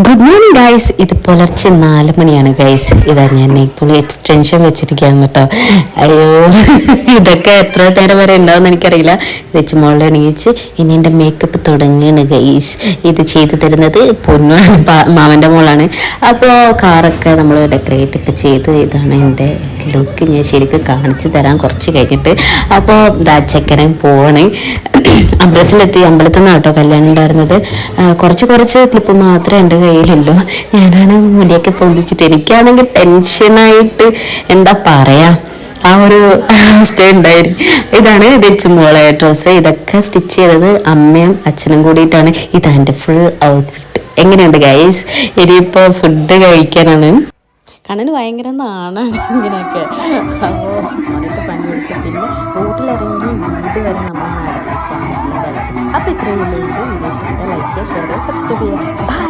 Good morning guys. ഇത് പുലർച്ചെ 4 മണിയാണ് ഗൈസ്. ഇതാ ഞാൻ ഇപ്പോൾ എക്സ്റ്റൻഷൻ വെച്ചിരിക്കുകയാണ് കേട്ടോ. അയ്യോ, ഇതൊക്കെ എത്ര നേരം വരെ ഉണ്ടാവുമെന്ന് എനിക്കറിയില്ല. വെച്ചുമോളുടെ എണീച്ച് ഇനി എൻ്റെ മേക്കപ്പ് തുടങ്ങുകയാണ് ഗൈസ്. ഇത് ചെയ്തു തരുന്നത് പൊന്നാണ്, മാമൻ്റെ മോളാണ്. അപ്പോൾ കാറൊക്കെ നമ്മൾ ഡെക്കറേറ്റ് ഒക്കെ ചെയ്ത് ഇതാണ് എൻ്റെ ലുക്ക്. ഞാൻ ശരിക്കും കാണിച്ചു തരാം കുറച്ച് കഴിഞ്ഞിട്ട്. അപ്പോൾ ചെക്കനെ പോവാണ്. അമ്പലത്തിലെത്തി. അമ്പലത്തിൽ നിന്നാണ് കേട്ടോ കല്യാണം ഉണ്ടായിരുന്നത്. കുറച്ച് ക്ലിപ്പ് മാത്രമേ എൻ്റെ കയ്യിലുള്ളൂ. ഞാനാണ് മുടിയൊക്കെ പൊന്തിച്ചിട്ട്, എനിക്കാണെങ്കിൽ ടെൻഷനായിട്ട് എന്താ പറയാ, ആ ഒരു അവസ്ഥ ഉണ്ടായിരുന്നു. ഇതാണ് വെച്ചുമോളെ ഡ്രസ്സ്. ഇതൊക്കെ സ്റ്റിച്ച് ചെയ്തത് അമ്മയും അച്ഛനും കൂടിയിട്ടാണ്. ഇതാണ് എൻ്റെ ഫുൾ ഔട്ട്ഫിറ്റ്. എങ്ങനെയുണ്ട് ഗൈസ്? ഇനിയിപ്പോൾ ഫുഡ് കഴിക്കാനാണ്. കണ്ണന് ഭയങ്കര നാണാണ് ഇങ്ങനെയൊക്കെ. അപ്പോൾ അവനൊക്കെ പണി കൊടുക്കും. പിന്നെ റോട്ടിലിറങ്ങി വീട് വരെ നമ്മൾ അടച്ചിട്ടാണ്. അപ്പോൾ ഇത്രയും വീഡിയോ ഇഷ്ടപ്പെട്ട ലൈക്ക് ചെയ്യുക, ഷെയർ ചെയ്യുക, സബ്സ്ക്രൈബ് ചെയ്യുക.